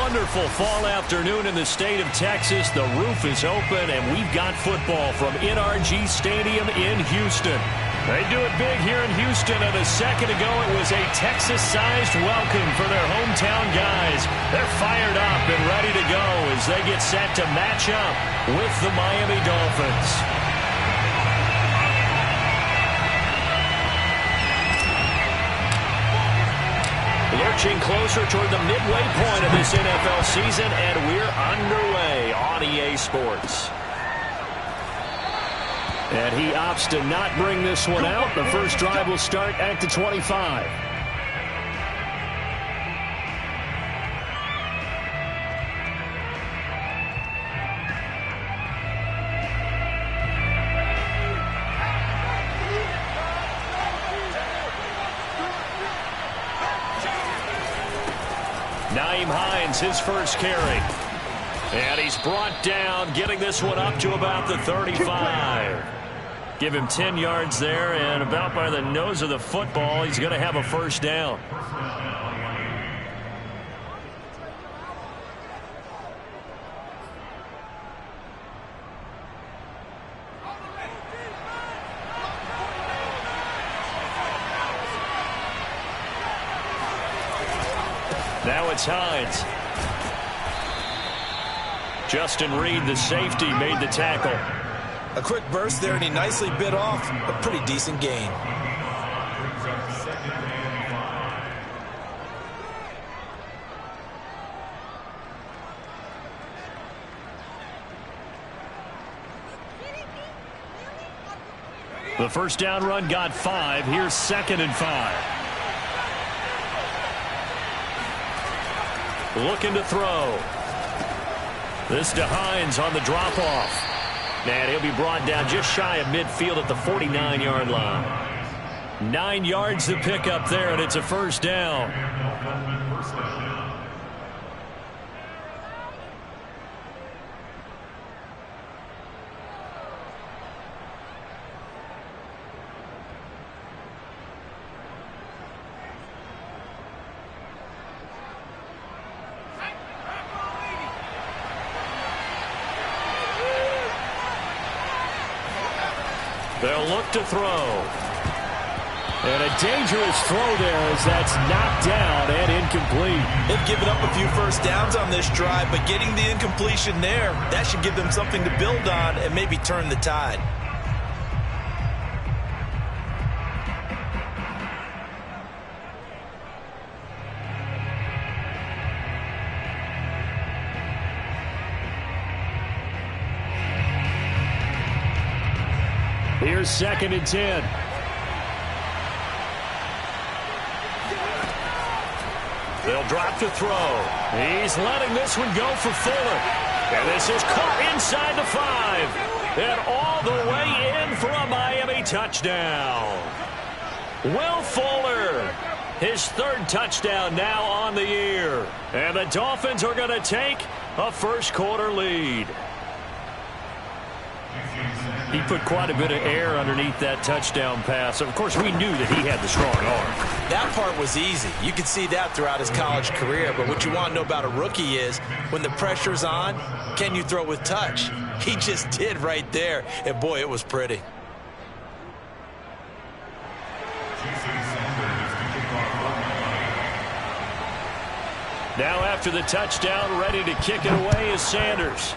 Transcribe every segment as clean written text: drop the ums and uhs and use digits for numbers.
wonderful fall afternoon in the state of Texas. The roof is open, and we've got football from NRG Stadium in Houston. They do it big here in Houston, and a second ago it was a Texas-sized welcome for their hometown guys. They're fired up and ready to go as they get set to match up with the Miami Dolphins. Lurching closer toward the midway point of this NFL season, and we're underway on EA Sports. And he opts to not bring this one out. The first drive will start at the 25. His first carry. And he's brought down, getting this one up to about the 35. Give him 10 yards there, and about by the nose of the football, he's going to have a first down. Now it's Hines. Justin Reed, the safety, made the tackle. A quick burst there, and he nicely bit off a pretty decent gain. The first down run got 5. Here's 2nd and 5. Looking to throw. This to Hines on the drop-off. And he'll be brought down just shy of midfield at the 49-yard line. 9 yards to pick up there, and it's a first down. They'll look to throw. And a dangerous throw there as that's knocked down and incomplete. They've given up a few first downs on this drive, but getting the incompletion there, that should give them something to build on and maybe turn the tide. Here's 2nd and 10. They'll drop to throw. He's letting this one go for Fuller. And this is caught inside the 5. And all the way in for a Miami touchdown. Will Fuller, his 3rd touchdown now on the year. And the Dolphins are going to take a first-quarter lead. He put quite a bit of air underneath that touchdown pass. Of course, we knew that he had the strong arm. That part was easy. You could see that throughout his college career. But what you want to know about a rookie is when the pressure's on, can you throw with touch? He just did right there. And, boy, it was pretty. Now after the touchdown, ready to kick it away is Sanders.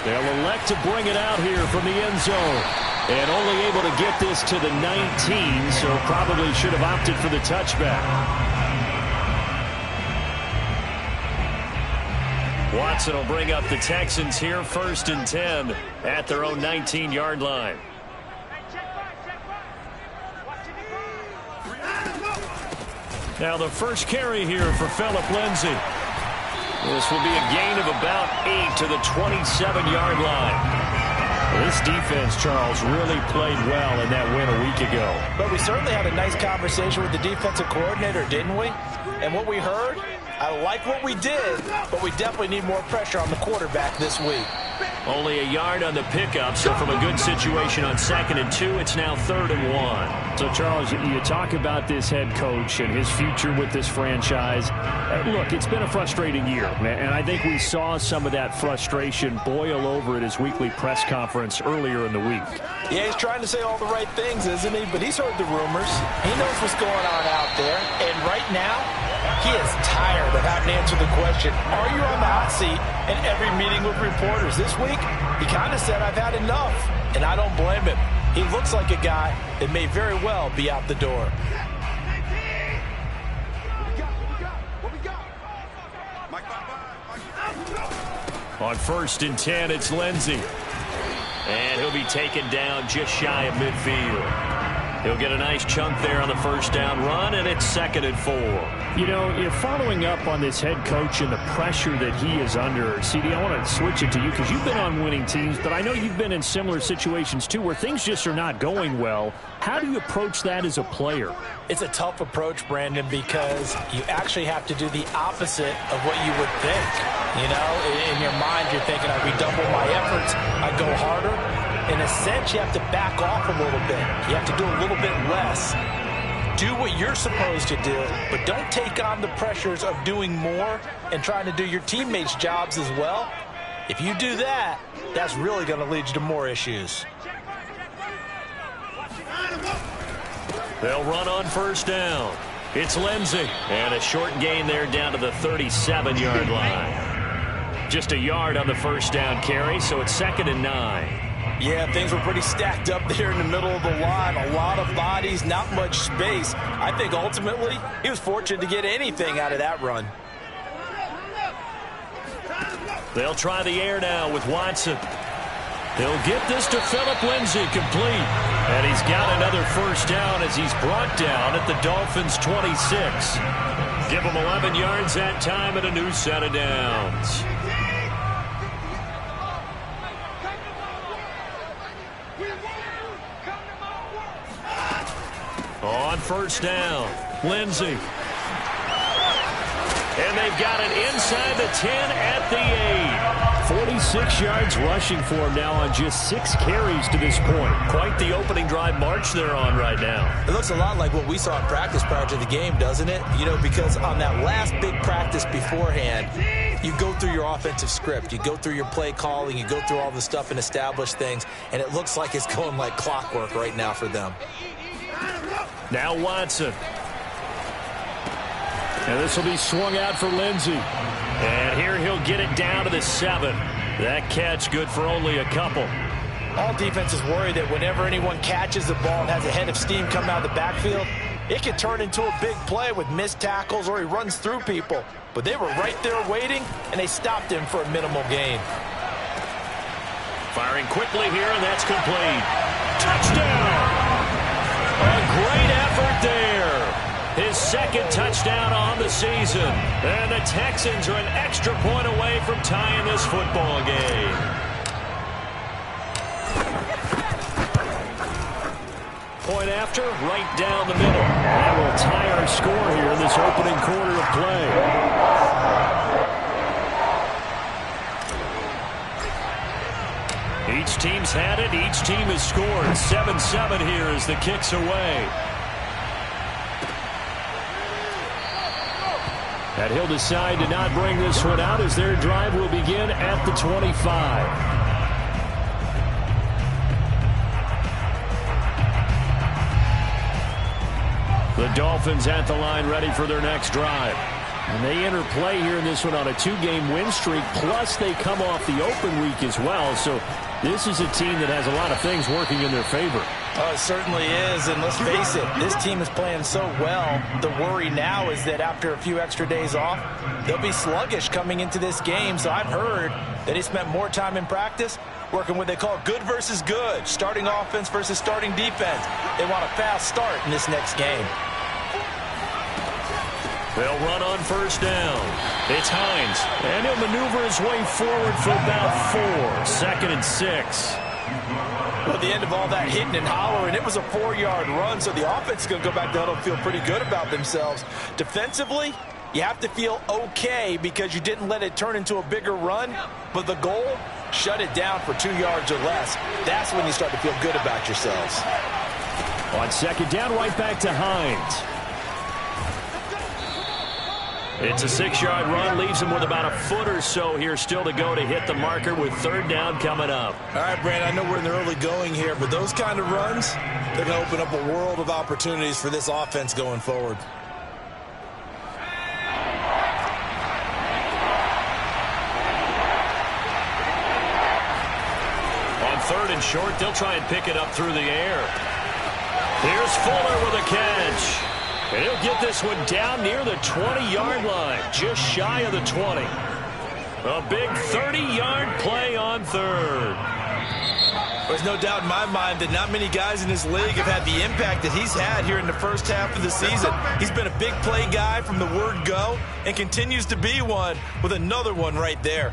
They'll elect to bring it out here from the end zone. And only able to get this to the 19, so probably should have opted for the touchback. Watson will bring up the Texans here, 1st and 10 at their own 19-yard line. Now the first carry here for Phillip Lindsay. This will be a gain of about 8 to the 27-yard line. This defense, Charles, really played well in that win a week ago. But we certainly had a nice conversation with the defensive coordinator, didn't we? And what we heard, I like what we did, but we definitely need more pressure on the quarterback this week. Only a yard on the pickup, so from a good situation on 2nd and 2, it's now 3rd and 1. So, Charles, you talk about this head coach and his future with this franchise. Look, it's been a frustrating year, and I think we saw some of that frustration boil over at his weekly press conference earlier in the week. Yeah, he's trying to say all the right things, isn't he? But he's heard the rumors. He knows what's going on out there. And right now, he is tired of having to answer the question, are you on the hot seat? In every meeting with reporters this week, he kind of said, I've had enough. And I don't blame him. He looks like a guy that may very well be out the door. On 1st and 10, it's Lindsey. And he'll be taken down just shy of midfield. He'll get a nice chunk there on the first down run, and it's 2nd and 4. You know, you're following up on this head coach and the pressure that he is under. CD, I want to switch it to you because you've been on winning teams, but I know you've been in similar situations too where things just are not going well. How do you approach that as a player? It's a tough approach, Brandon, because you actually have to do the opposite of what you would think. You know, in your mind, you're thinking, I redouble my efforts, I go harder. In a sense, you have to back off a little bit. You have to do a little bit less. Do what you're supposed to do, but don't take on the pressures of doing more and trying to do your teammates' jobs as well. If you do that, that's really going to lead you to more issues. They'll run on 1st down. It's Lindsey. And a short gain there down to the 37-yard line. Just a yard on the first down carry, so it's 2nd and 9. Yeah, things were pretty stacked up there in the middle of the line. A lot of bodies, not much space. I think ultimately he was fortunate to get anything out of that run. They'll try the air now with Watson. He'll get this to Phillip Lindsay, complete. And he's got another first down as he's brought down at the Dolphins' 26. Give him 11 yards that time and a new set of downs. On 1st down, Lindsey. And they've got it inside the 10 at the 8. 46 yards rushing for him now on just 6 carries to this point. Quite the opening drive march they're on right now. It looks a lot like what we saw in practice prior to the game, doesn't it? You know, because on that last big practice beforehand, you go through your offensive script. You go through your play calling. You go through all the stuff and establish things. And it looks like it's going like clockwork right now for them. Now Watson. And this will be swung out for Lindsey. And here he'll get it down to the 7. That catch good for only a couple. All defenses worry that whenever anyone catches the ball and has a head of steam come out of the backfield, it can turn into a big play with missed tackles or he runs through people. But they were right there waiting, and they stopped him for a minimal gain. Firing quickly here, and that's complete. Touchdown! A great effort there. His 2nd touchdown on the season. And the Texans are an extra point away from tying this football game. Point after, right down the middle. That will tie our score here in this opening quarter of play. Each team's had it. Each team has scored. 7-7 here as the kick's away. And he'll decide to not bring this one out as their drive will begin at the 25. The Dolphins at the line ready for their next drive. And they enter play here in this one on a 2-game win streak, plus they come off the open week as well. So this is a team that has a lot of things working in their favor. Oh, it certainly is, and let's face it, this team is playing so well. The worry now is that after a few extra days off, they'll be sluggish coming into this game. So I've heard that he spent more time in practice working what they call good versus good, starting offense versus starting defense. They want a fast start in this next game. They'll run on 1st down. It's Hines, and he'll maneuver his way forward for about 4. 2nd and 6. Well, at the end of all that hitting and hollering, it was a 4-yard run, so the offense is going to go back down and feel pretty good about themselves. Defensively, you have to feel okay because you didn't let it turn into a bigger run, but the goal, shut it down for 2 yards or less, that's when you start to feel good about yourselves. On second down, right back to Hines. It's a 6-yard run, leaves him with about a foot or so here still to go to hit the marker with third down coming up. All right, Brandon, I know we're in the early going here, but those kind of runs, they're going to open up a world of opportunities for this offense going forward. On third and short, they'll try and pick it up through the air. Here's Fuller with a catch. And he'll get this one down near the 20-yard line, just shy of the 20. A big 30-yard play on third. There's no doubt in my mind that not many guys in this league have had the impact that he's had here in the first half of the season. He's been a big play guy from the word go and continues to be one with another one right there.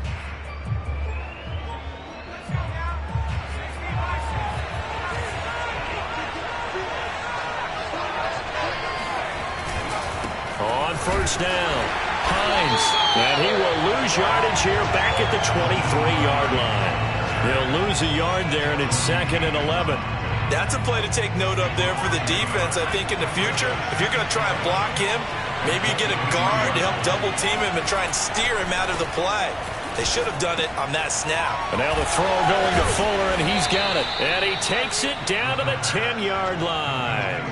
On first down, Hines, and he will lose yardage here back at the 23-yard line. He'll lose a yard there, and it's 2nd and 11. That's a play to take note of there for the defense, I think, in the future. If you're going to try and block him, maybe you get a guard to help double-team him and try and steer him out of the play. They should have done it on that snap. And now the throw going to Fuller, and he's got it. And he takes it down to the 10-yard line.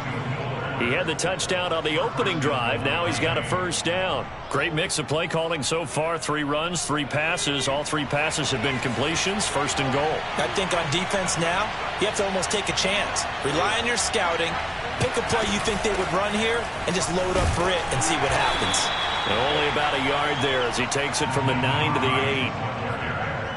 He had the touchdown on the opening drive. Now he's got a first down. Great mix of play calling so far. 3 runs, 3 passes. All 3 passes have been completions. 1st and goal. I think on defense now, you have to almost take a chance. Rely on your scouting. Pick a play you think they would run here and just load up for it and see what happens. And only about a yard there as he takes it from the 9 to the 8.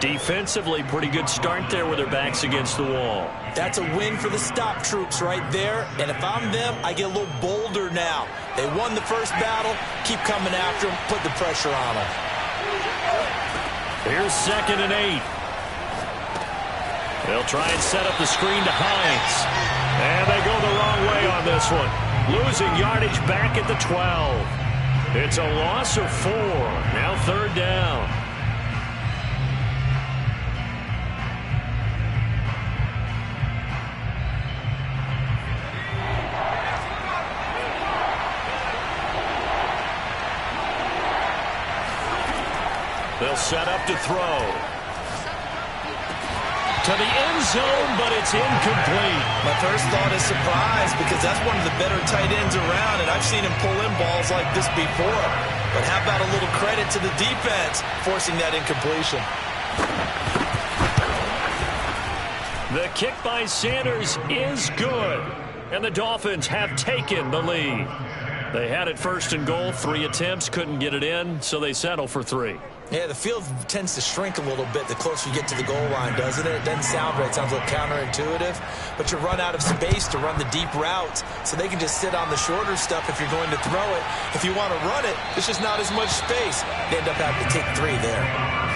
Defensively, pretty good start there with their backs against the wall. That's a win for the stop troops right there. And if I'm them, I get a little bolder now. They won the first battle. Keep coming after them. Put the pressure on them. Here's 2nd and 8. They'll try and set up the screen to Hines. And they go the wrong way on this one. Losing yardage back at the 12. It's a loss of 4. Now 3rd down. They'll set up to throw. To the end zone, but it's incomplete. My first thought is surprise because that's one of the better tight ends around, and I've seen him pull in balls like this before. But how about a little credit to the defense forcing that incompletion? The kick by Sanders is good, and the Dolphins have taken the lead. They had it 1st and goal, 3 attempts, couldn't get it in, so they settle for 3. Yeah, the field tends to shrink a little bit the closer you get to the goal line, doesn't it? It doesn't sound right. It sounds a little counterintuitive. But you run out of space to run the deep routes, so they can just sit on the shorter stuff if you're going to throw it. If you want to run it, there's just not as much space. They end up having to take 3 there.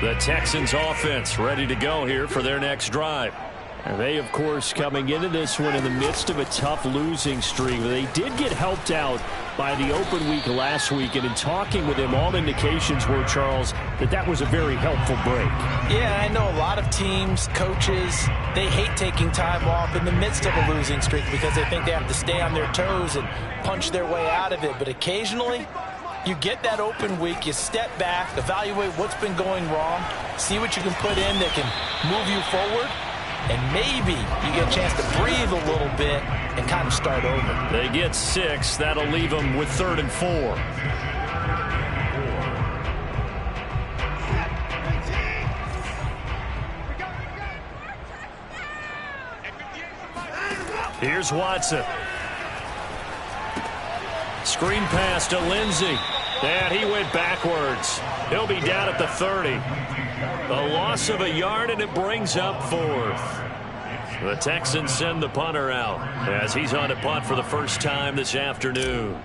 The Texans offense ready to go here for their next drive. And they, of course, coming into this one in the midst of a tough losing streak. They did get helped out by the open week last week, and in talking with him, all indications were, Charles, that was a very helpful break. Yeah, I know a lot of teams, coaches, they hate taking time off in the midst of a losing streak because they think they have to stay on their toes and punch their way out of it. But occasionally, you get that open week, you step back, evaluate what's been going wrong, see what you can put in that can move you forward, and maybe you get a chance to breathe a little bit and kind of start over. They get 6. That'll leave them with 3rd and 4. Here's Watson. Screen pass to Lindsey. And he went backwards. He'll be down at the 30. A loss of a yard, and it brings up 4th. The Texans send the punter out as he's on a punt for the first time this afternoon.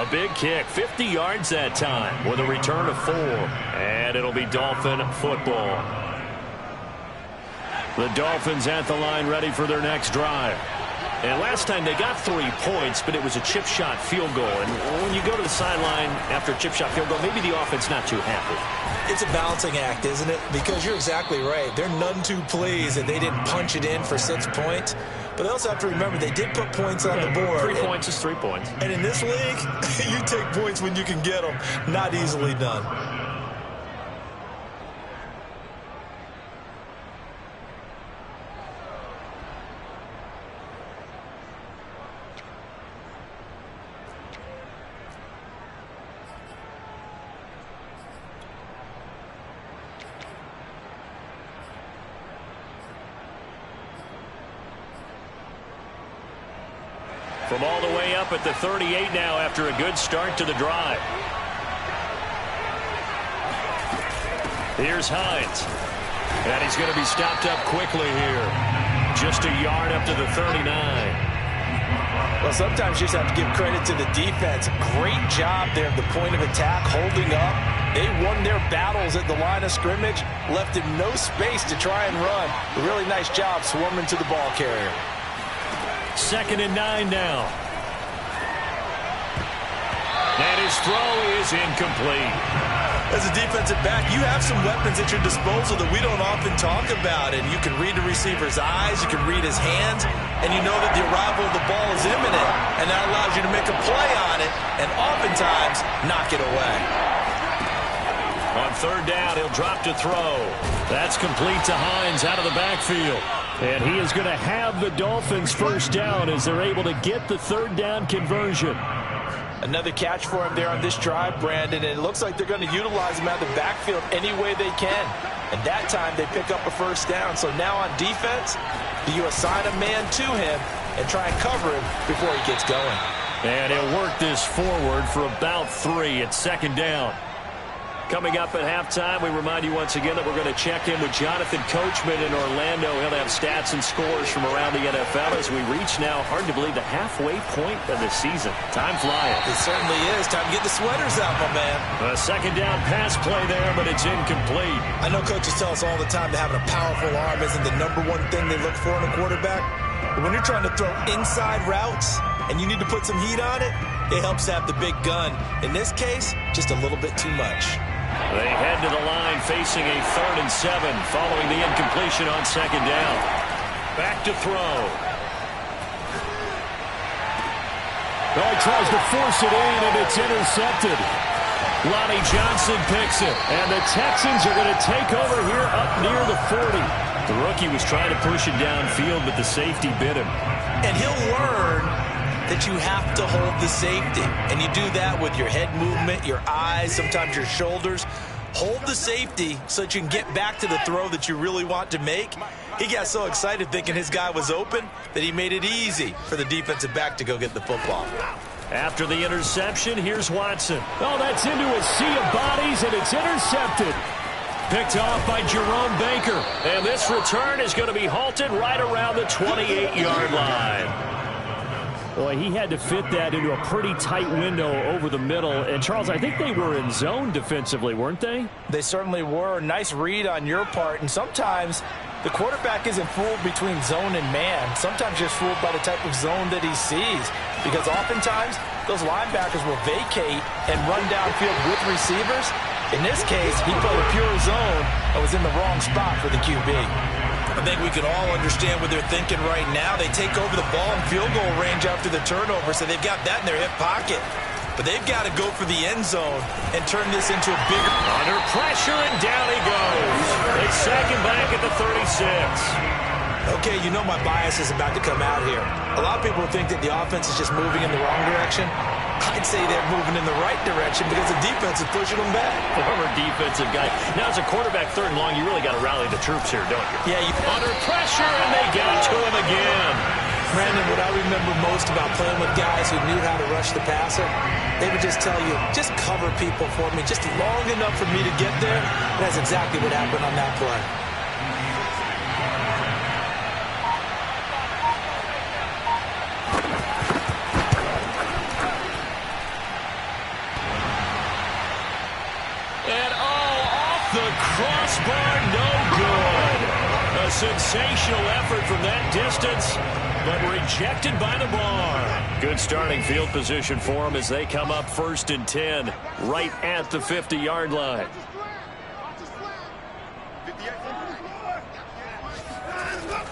A big kick, 50 yards that time with a return of 4. And it'll be Dolphin football. The Dolphins at the line ready for their next drive. And last time they got 3 points, but it was a chip shot field goal. And when you go to the sideline after a chip shot field goal, maybe the offense not too happy. It's a balancing act, isn't it? Because you're exactly right. They're none too pleased that they didn't punch it in for 6 points. But they also have to remember they did put points on the board. 3 points is 3 points. And in this league, you take points when you can get them. Not easily done. From all the way up at the 38 now after a good start to the drive. Here's Hines. And he's going to be stopped up quickly here. Just a yard up to the 39. Well, sometimes you just have to give credit to the defense. Great job there at the point of attack, holding up. They won their battles at the line of scrimmage, left him no space to try and run. A really nice job swarming to the ball carrier. 2nd and 9 now. And his throw is incomplete. As a defensive back, you have some weapons at your disposal that we don't often talk about. And you can read the receiver's eyes, you can read his hands, and you know that the arrival of the ball is imminent. And that allows you to make a play on it and oftentimes knock it away. On 3rd down, he'll drop to throw. That's complete to Hines out of the backfield. And he is going to have the Dolphins first down as they're able to get the 3rd down conversion. Another catch for him there on this drive, Brandon, and it looks like they're going to utilize him out of the backfield any way they can. And that time they pick up a first down. So now on defense, do you assign a man to him and try and cover him before he gets going? And he'll work this forward for about 3 at 2nd down. Coming up at halftime, we remind you once again that we're going to check in with Jonathan Coachman in Orlando. He'll have stats and scores from around the NFL as we reach now, hard to believe, the halfway point of the season. Time flying. It certainly is. Time to get the sweaters out, my man. A 2nd down pass play there, but it's incomplete. I know coaches tell us all the time that having a powerful arm isn't the #1 thing they look for in a quarterback. But when you're trying to throw inside routes and you need to put some heat on it, it helps to have the big gun. In this case, just a little bit too much. They head to the line facing a 3rd and 7 following the incompletion on 2nd down. Back to throw. Oh, he tries to force it in, and it's intercepted. Lonnie Johnson picks it, and the Texans are going to take over here up near the 40. The rookie was trying to push it downfield, but the safety bit him. And he'll learn that you have to hold the safety. And you do that with your head movement, your eyes, sometimes your shoulders. Hold the safety so that you can get back to the throw that you really want to make. He got so excited thinking his guy was open that he made it easy for the defensive back to go get the football. After the interception, here's Watson. Oh, that's into a sea of bodies, and it's intercepted. Picked off by Jerome Baker. And this return is going to be halted right around the 28-yard line. Boy, he had to fit that into a pretty tight window over the middle. And, Charles, I think they were in zone defensively, weren't they? They certainly were. Nice read on your part. And sometimes the quarterback isn't fooled between zone and man. Sometimes just fooled by the type of zone that he sees. Because oftentimes those linebackers will vacate and run downfield with receivers. In this case, he played a pure zone and was in the wrong spot for the QB. I think we can all understand what they're thinking right now. They take over the ball in field goal range after the turnover, so they've got that in their hip pocket. But they've got to go for the end zone and turn this into a bigger... Under pressure, and down he goes. They sack him back at the 36. Okay, you know my bias is about to come out here. A lot of people think that the offense is just moving in the wrong direction. I'd say they're moving in the right direction because the defense is pushing them back. Former defensive guy. Now, as a quarterback 3rd and long, you really got to rally the troops here, don't you? Yeah. Under pressure, and they got to him again. Brandon, what I remember most about playing with guys who knew how to rush the passer, they would just tell you, just cover people for me, just long enough for me to get there. And that's exactly what happened on that play. crossbar, no good. A sensational effort from that distance, but rejected by the bar. Good starting field position for them as they come up 1st and 10, right at the 50-yard line.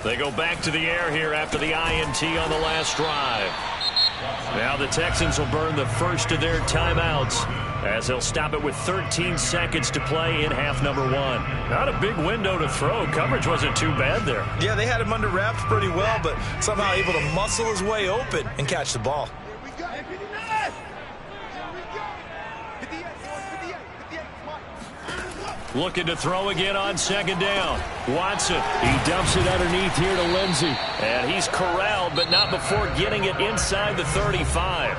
They go back to the air here after the INT on the last drive. Now the Texans will burn the first of their timeouts as they'll stop it with 13 seconds to play in half number 1. Not a big window to throw. Coverage wasn't too bad there. Yeah, they had him under wraps pretty well, but somehow able to muscle his way open and catch the ball. Looking to throw again on 2nd down. Watson, he dumps it underneath here to Lindsey. And he's corralled, but not before getting it inside the 35.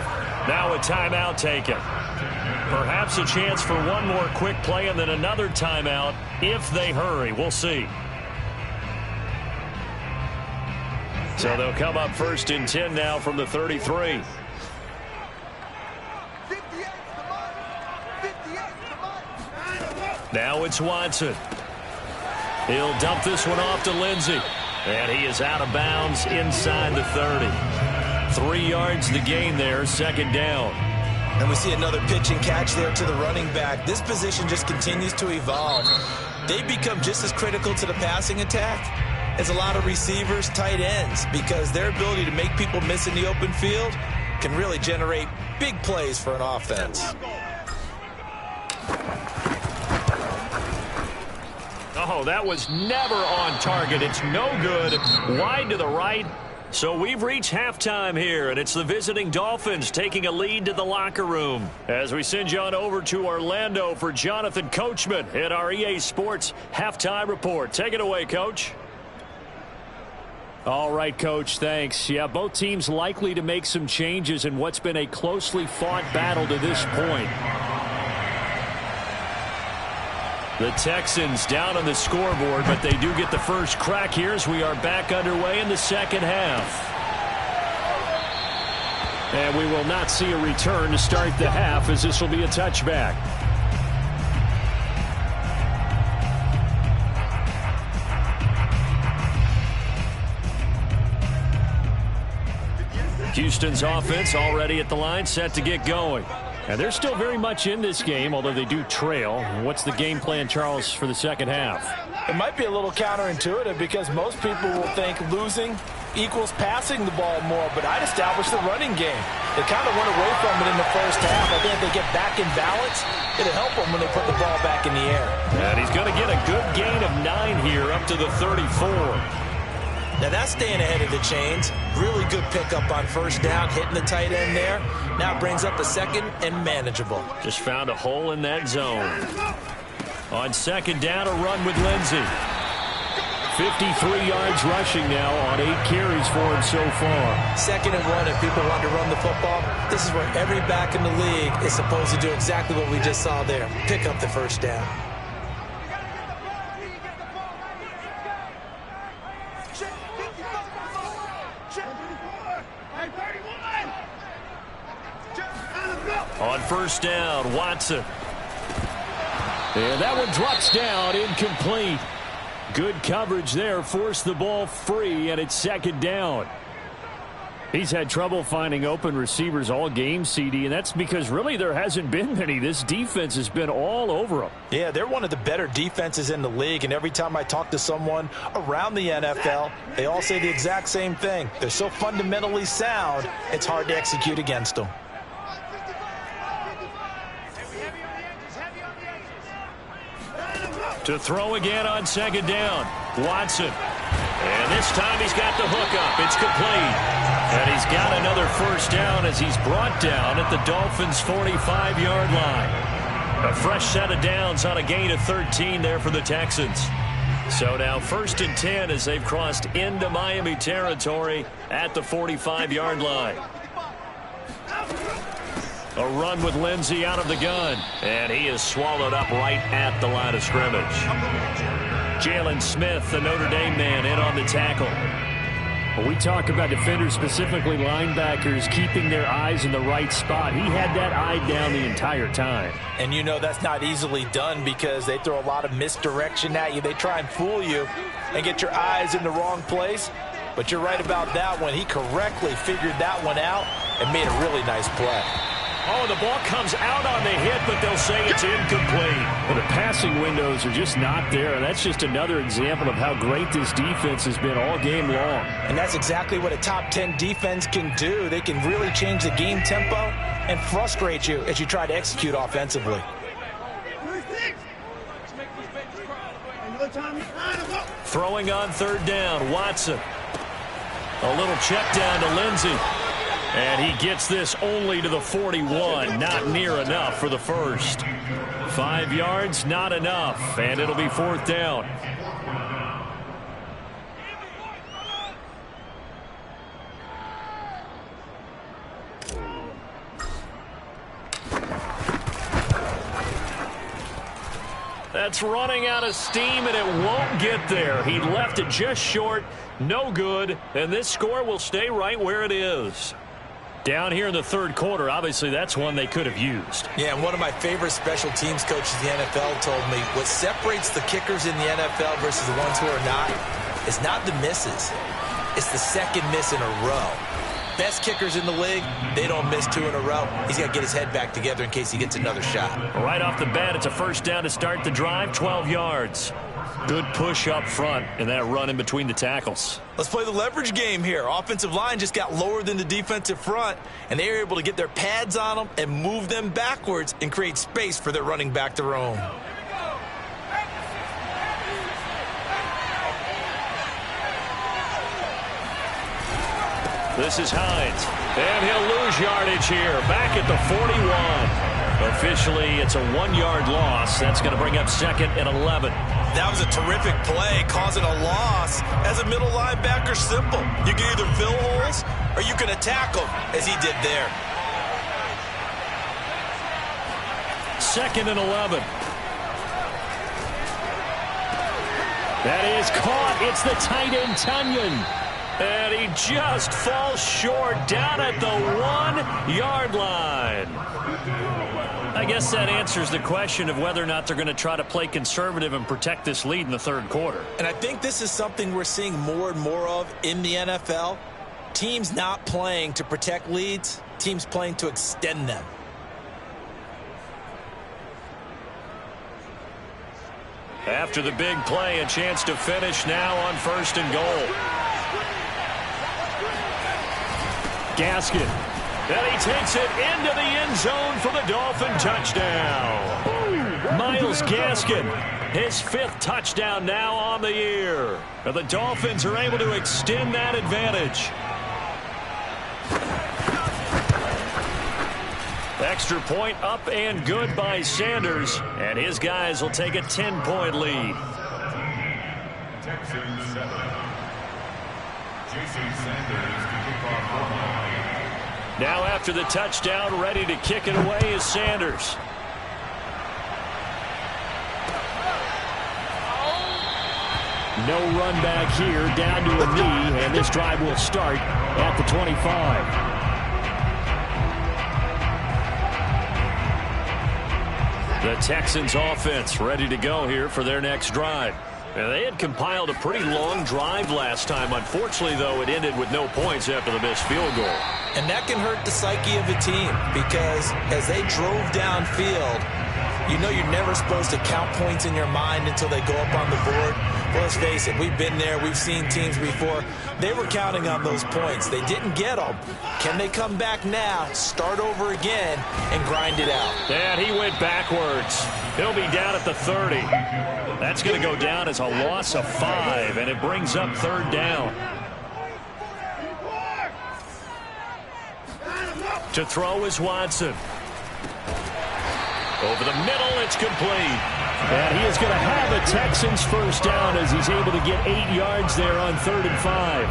Now a timeout taken. Perhaps a chance for one more quick play and then another timeout if they hurry. We'll see. So they'll come up 1st and 10 now from the 33. Now it's Watson. He'll dump this one off to Lindsey. And he is out of bounds inside the 30. 3 yards the gain there, 2nd down. And we see another pitch and catch there to the running back. This position just continues to evolve. They become just as critical to the passing attack as a lot of receivers, tight ends, because their ability to make people miss in the open field can really generate big plays for an offense. Oh, that was never on target. It's no good. Wide to the right. So we've reached halftime here, and it's the visiting Dolphins taking a lead to the locker room. As we send you on over to Orlando for Jonathan Coachman at our EA Sports Halftime Report. Take it away, Coach. All right, Coach, thanks. Yeah, both teams likely to make some changes in what's been a closely fought battle to this point. The Texans down on the scoreboard, but they do get the first crack here as we are back underway in the second half. And we will not see a return to start the half as this will be a touchback. Houston's offense already at the line, set to get going. And they're still very much in this game, although they do trail. What's the game plan, Charles, for the second half? It might be a little counterintuitive because most people will think losing equals passing the ball more, but I'd establish the running game. They kind of went away from it in the first half. I think if they get back in balance, it'll help them when they put the ball back in the air. And he's going to get a good gain of 9 here up to the 34. Now that's staying ahead of the chains. Really good pickup on 1st down, hitting the tight end there. Now brings up a 2nd and manageable. Just found a hole in that zone. On 2nd down, a run with Lindsey. 53 yards rushing now on 8 carries for him so far. 2nd and 1, if people want to run the football, this is where every back in the league is supposed to do exactly what we just saw there. Pick up the 1st down. On 1st down, Watson. And that one drops down, incomplete. Good coverage there, forced the ball free, and it's 2nd down. He's had trouble finding open receivers all game, CD, and that's because really there hasn't been many. This defense has been all over them. Yeah, they're one of the better defenses in the league, and every time I talk to someone around the NFL, they all say the exact same thing. They're so fundamentally sound, it's hard to execute against them. To throw again on 2nd down, Watson. And this time he's got the hook up. It's complete. And he's got another 1st down as he's brought down at the Dolphins' 45-yard line. A fresh set of downs on a gain of 13 there for the Texans. So now 1st and 10 as they've crossed into Miami territory at the 45-yard line. A run with Lindsey out of the gun. And he is swallowed up right at the line of scrimmage. Jalen Smith, the Notre Dame man, in on the tackle. When we talk about defenders, specifically linebackers, keeping their eyes in the right spot, he had that eye down the entire time. And you know that's not easily done because they throw a lot of misdirection at you. They try and fool you and get your eyes in the wrong place. But you're right about that one. He correctly figured that one out and made a really nice play. Oh, the ball comes out on the hit, but they'll say it's incomplete. Well, the passing windows are just not there. That's just another example of how great this defense has been all game long. And that's exactly what a top 10 defense can do. They can really change the game tempo and frustrate you as you try to execute offensively. Throwing on third down, Watson. A little check down to Lindsey. And he gets this only to the 41. Not near enough for the first. 5 yards, not enough. And it'll be fourth down. That's running out of steam, and it won't get there. He left it just short. No good. And this score will stay right where it is. Down here in the third quarter, obviously that's one they could have used. Yeah, and one of my favorite special teams coaches in the NFL told me what separates the kickers in the NFL versus the ones who are not is not the misses. It's the second miss in a row. Best kickers in the league, they don't miss 2 in a row. He's got to get his head back together in case he gets another shot. Right off the bat, it's a first down to start the drive, 12 yards. Good push up front and that run in between the tackles. Let's play the leverage game here. Offensive line just got lower than the defensive front, and they were able to get their pads on them and move them backwards and create space for their running back to roam. This is Hines, and he'll lose yardage here, back at the 41. Officially, it's a 1-yard loss. That's going to bring up second and 11. That was a terrific play, causing a loss. As a middle linebacker, simple. You can either fill holes or you can attack them, as he did there. Second and 11. That is caught. It's the tight end, Tunyon. And he just falls short down at the 1-yard line. I guess that answers the question of whether or not they're going to try to play conservative and protect this lead in the third quarter. And I think this is something we're seeing more and more of in the NFL. Teams not playing to protect leads, teams playing to extend them. After the big play, a chance to finish now on first and goal. Gaskin. And he takes it into the end zone for the Dolphin touchdown. Myles Gaskin, his 5th touchdown now on the year. And the Dolphins are able to extend that advantage. Extra point up and good by Sanders. And his guys will take a 10-point lead. Texans 7. Jason Sanders to kick off 1. Now after the touchdown, ready to kick it away is Sanders. No run back here, down to a knee, and this drive will start at the 25. The Texans offense ready to go here for their next drive. And they had compiled a pretty long drive last time. Unfortunately, though, it ended with no points after the missed field goal. And that can hurt the psyche of a team because as they drove downfield, you know you're never supposed to count points in your mind until they go up on the board. Well, let's face it, we've been there. We've seen teams before. They were counting on those points. They didn't get them. Can they come back now, start over again, and grind it out? And he went backwards. He'll be down at the 30. That's going to go down as a loss of 5, and it brings up third down. To throw is Watson. Over the middle, it's complete. And he is going to have a Texans first down as he's able to get 8 yards there on 3rd and 5.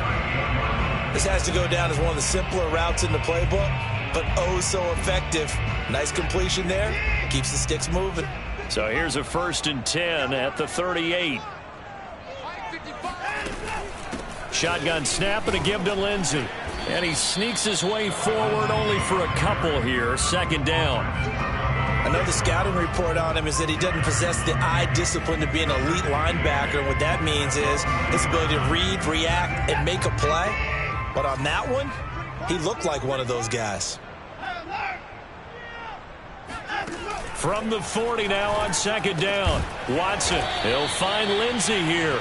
This has to go down as one of the simpler routes in the playbook, but oh so effective. Nice completion there. Keeps the sticks moving. So here's a 1st and 10 at the 38. Shotgun snap and a give to Lindsey. And he sneaks his way forward only for a couple here. Second down. I know the scouting report on him is that he doesn't possess the eye discipline to be an elite linebacker. And what that means is his ability to read, react, and make a play. But on that one, he looked like one of those guys. From the 40 now on second down. Watson, he'll find Lindsey here.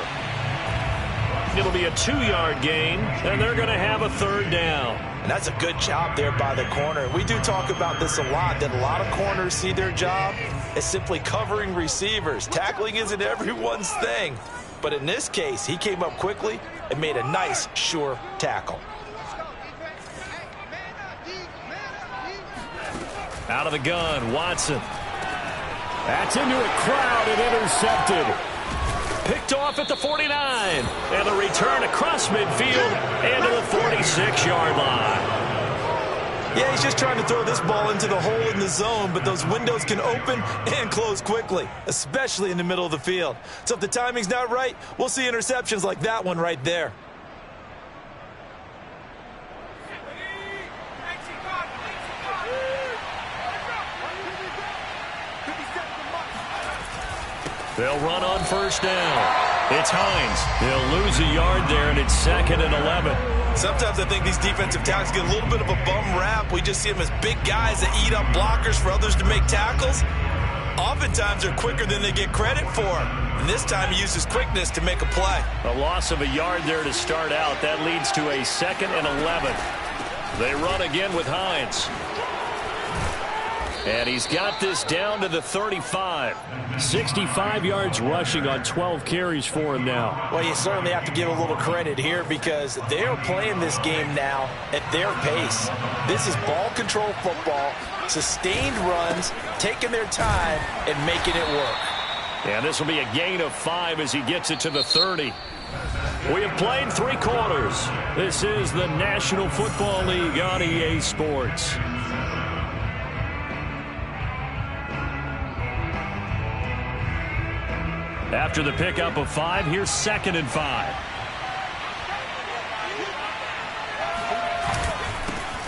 It'll be a 2-yard gain, and they're going to have a third down. And that's a good job there by the corner. We do talk about this a lot, that a lot of corners see their job as simply covering receivers. Tackling isn't everyone's thing. But in this case, he came up quickly and made a nice, sure tackle. Out of the gun, Watson. That's into a crowd and intercepted. Picked off at the 49. And the return across midfield and to the 46-yard line. Yeah, he's just trying to throw this ball into the hole in the zone, but those windows can open and close quickly, especially in the middle of the field. So if the timing's not right, we'll see interceptions like that one right there. They'll run on first down. It's Hines. He'll lose a yard there, and it's 2nd and 11. Sometimes I think these defensive tackles get a little bit of a bum rap. We just see them as big guys that eat up blockers for others to make tackles. Oftentimes they're quicker than they get credit for. And this time he uses quickness to make a play. A loss of a yard there to start out. That leads to a 2nd and 11. They run again with Hines. And he's got this down to the 35. 65 yards rushing on 12 carries for him now. Well, you certainly have to give a little credit here because they are playing this game now at their pace. This is ball control football, sustained runs, taking their time and making it work. And this will be a gain of 5 as he gets it to the 30. We have played 3 quarters. This is the National Football League on EA Sports. After the pickup of 5, here's 2nd and 5.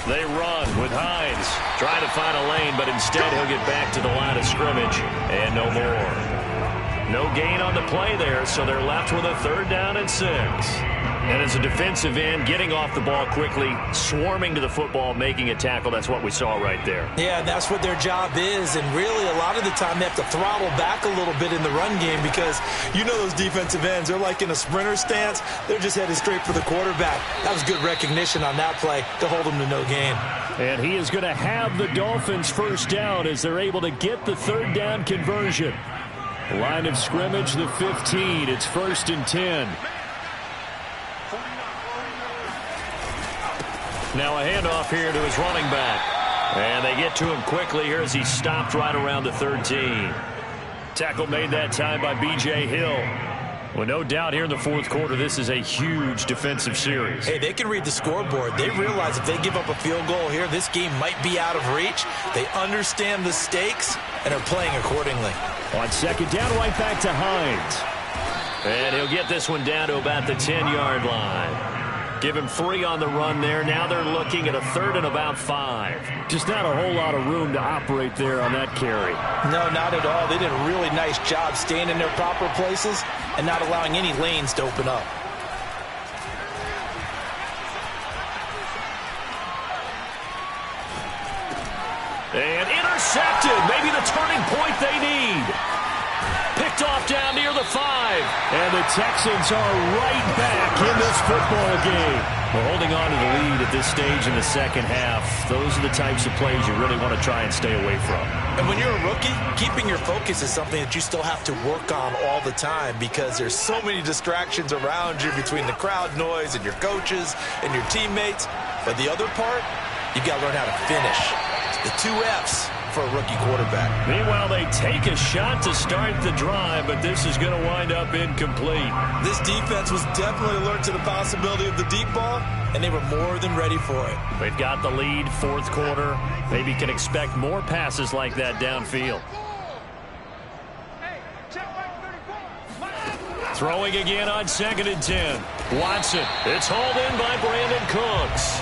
They run with Hines. Trying to find a lane, but instead he'll get back to the line of scrimmage. And no more. No gain on the play there, so they're left with a 3rd down and 6. And as a defensive end, getting off the ball quickly, swarming to the football, making a tackle, that's what we saw right there. Yeah, that's what their job is, and really a lot of the time they have to throttle back a little bit in the run game because you know those defensive ends, they're like in a sprinter stance. They're just headed straight for the quarterback. That was good recognition on that play to hold them to no gain. And he is going to have the Dolphins first down as they're able to get the 3rd down conversion. Line of scrimmage, the 15. It's 1st and 10. Now a handoff here to his running back. And they get to him quickly here as he stopped right around the 13. Tackle made that time by B.J. Hill. Well, no doubt here in the 4th quarter, this is a huge defensive series. Hey, they can read the scoreboard. They realize if they give up a field goal here, this game might be out of reach. They understand the stakes and are playing accordingly. On 2nd down, right back to Hines. And he'll get this one down to about the 10-yard line. Give him 3 on the run there. Now they're looking at a 3rd and about 5. Just not a whole lot of room to operate there on that carry. No, not at all. They did a really nice job staying in their proper places and not allowing any lanes to open up. And intercepted. Maybe the turning point they need. Picked off down near the 5. And the Texans are right back in this football game. We're holding on to the lead at this stage in the 2nd half. Those are the types of plays you really want to try and stay away from. And when you're a rookie, keeping your focus is something that you still have to work on all the time because there's so many distractions around you between the crowd noise and your coaches and your teammates. But the other part, you've got to learn how to finish. The 2 F's for a rookie quarterback. Meanwhile, they take a shot to start the drive, but this is going to wind up incomplete. This defense was definitely alert to the possibility of the deep ball, and they were more than ready for it. They've got the lead, 4th quarter. Maybe can expect more passes like that downfield. Throwing again on 2nd and 10. Watson. It's hauled in by Brandon Cooks.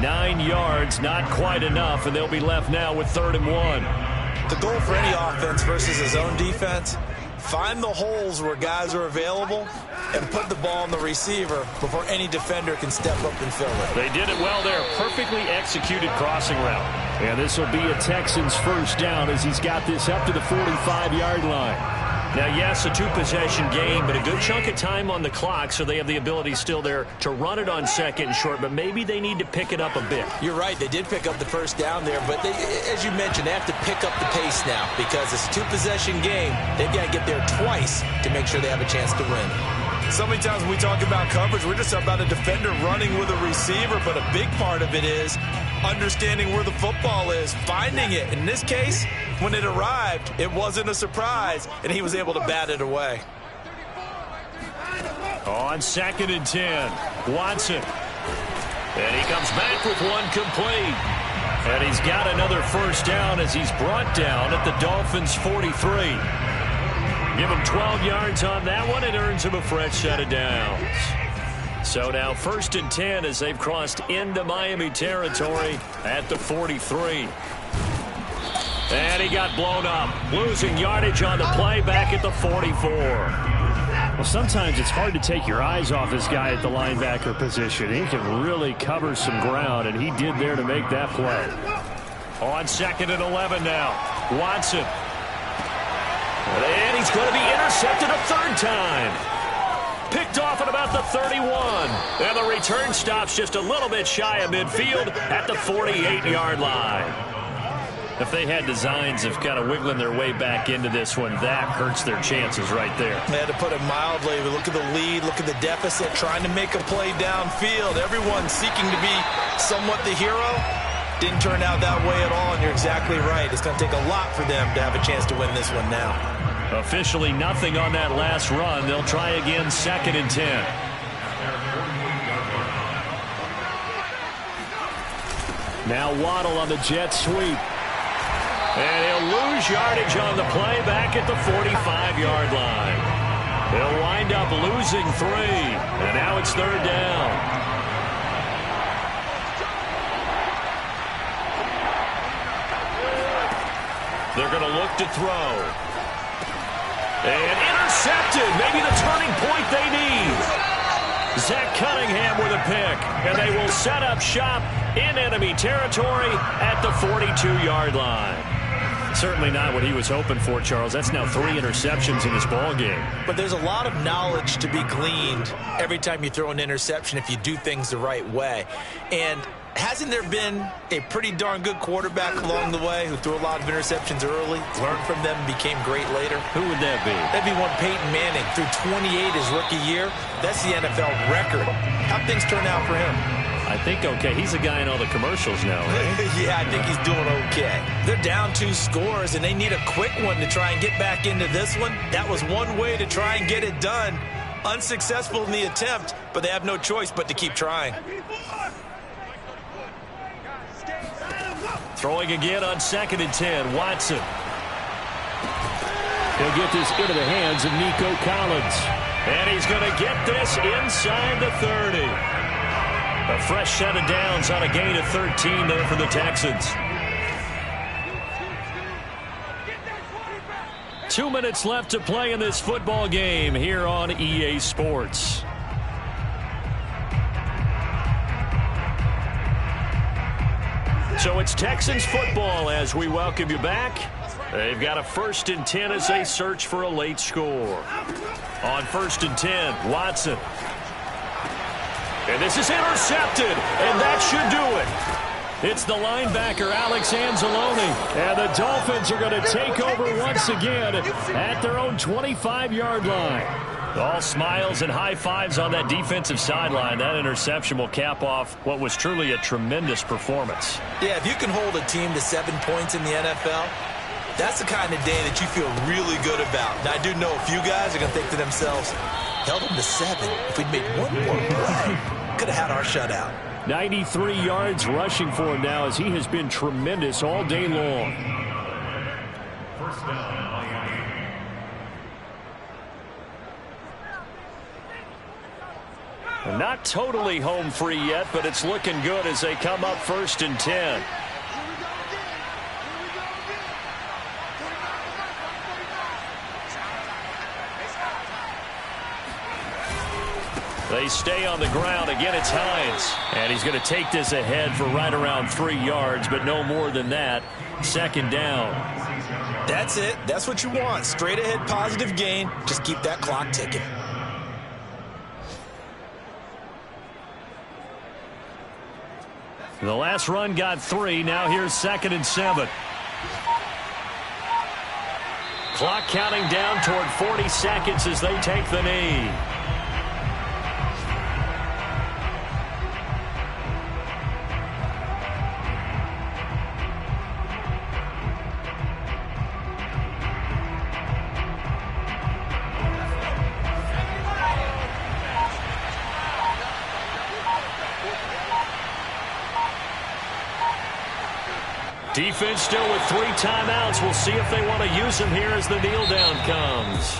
9 yards, not quite enough, and they'll be left now with 3rd and 1. The goal for any offense versus his own defense, find the holes where guys are available and put the ball on the receiver before any defender can step up and fill it. They did it well there. Perfectly executed crossing route. And this will be a Texans first down as he's got this up to the 45-yard line. Now, yes, a 2-possession game, but a good chunk of time on the clock, so they have the ability still there to run it on 2nd and short, but maybe they need to pick it up a bit. You're right. They did pick up the first down there, but they, as you mentioned, they have to pick up the pace now because it's a 2-possession game. They've got to get there twice to make sure they have a chance to win. So many times when we talk about coverage, we're just about a defender running with a receiver, but a big part of it is understanding where the football is, finding it. In this case, when it arrived, it wasn't a surprise, and he was able to bat it away. On 2nd and 10, Watson. And he comes back with one complete. And he's got another first down as he's brought down at the Dolphins' 43. Give him 12 yards on that one. It earns him a fresh set of downs. So now 1st and 10 as they've crossed into Miami territory at the 43. And he got blown up. Losing yardage on the play back at the 44. Well, sometimes it's hard to take your eyes off this guy at the linebacker position. He can really cover some ground, and he did there to make that play. On 2nd and 11 now. Watson. And he's going to be intercepted a 3rd time. Picked off at about the 31. And the return stops just a little bit shy of midfield at the 48-yard line. If they had designs of kind of wiggling their way back into this one, that hurts their chances right there. They had to put it mildly. Look at the lead, look at the deficit, trying to make a play downfield. Everyone seeking to be somewhat the hero. Didn't turn out that way at all, and you're exactly right. It's going to take a lot for them to have a chance to win this one now. Officially nothing on that last run. They'll try again 2nd and 10. Now Waddle on the jet sweep. And he'll lose yardage on the play back at the 45-yard line. They'll wind up losing 3. And now it's 3rd down. They're going to look to throw. And intercepted. Maybe the turning point they need. Zach Cunningham with a pick. And they will set up shop in enemy territory at the 42-yard line. Certainly not what he was hoping for, Charles. That's now 3 interceptions in this ball game. But there's a lot of knowledge to be gleaned every time you throw an interception if you do things the right way. And hasn't there been a pretty darn good quarterback along the way who threw a lot of interceptions early, learned from them, became great later? Who would that be? That'd be one Peyton Manning. Threw 28 his rookie year. That's the NFL record. How'd things turn out for him? I think okay. He's a guy in all the commercials now, right? Yeah, I think he's doing okay. They're down 2 scores, and they need a quick one to try and get back into this one. That was one way to try and get it done. Unsuccessful in the attempt, but they have no choice but to keep trying. Throwing again on 2nd and 10. Watson. He'll get this into the hands of Nico Collins. And he's going to get this inside the 30. A fresh set of downs on a gain of 13 there for the Texans. 2 minutes left to play in this football game here on EA Sports. So it's Texans football as we welcome you back. They've got a 1st and 10 as they search for a late score. On 1st and 10, Watson. And this is intercepted, and that should do it. It's the linebacker, Alex Anzalone. And the Dolphins are going to take over once again at their own 25-yard line. All smiles and high fives on that defensive sideline. That interception will cap off what was truly a tremendous performance. Yeah, if you can hold a team to 7 points in the NFL, that's the kind of day that you feel really good about. Now, I do know a few guys are going to think to themselves, held them to 7. If we'd made one more play, could have had our shutout. 93 yards rushing for him now as he has been tremendous all day long. First down, Miami. Not totally home free yet, but it's looking good as they come up 1st and 10. They stay on the ground. Again, it's Hines. And he's going to take this ahead for right around 3 yards, but no more than that. 2nd down. That's it. That's what you want. Straight ahead positive gain. Just keep that clock ticking. The last run got 3. Now here's 2nd and 7. Clock counting down toward 40 seconds as they take the knee. Defense still with 3 timeouts. We'll see if they want to use them here as the kneel down comes.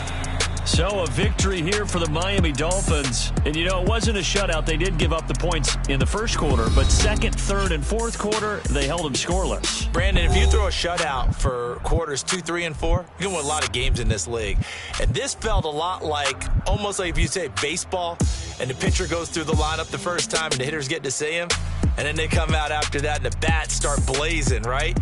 So a victory here for the Miami Dolphins. And, you know, it wasn't a shutout. They did give up the points in the first quarter, but 2nd, 3rd, and 4th quarter, they held them scoreless. Brandon, if you throw a shutout for quarters 2, 3, and 4, you can win a lot of games in this league. And this felt a lot like, almost like if you say baseball, and the pitcher goes through the lineup the first time and the hitters get to see him, and then they come out after that and the bats start blazing, right?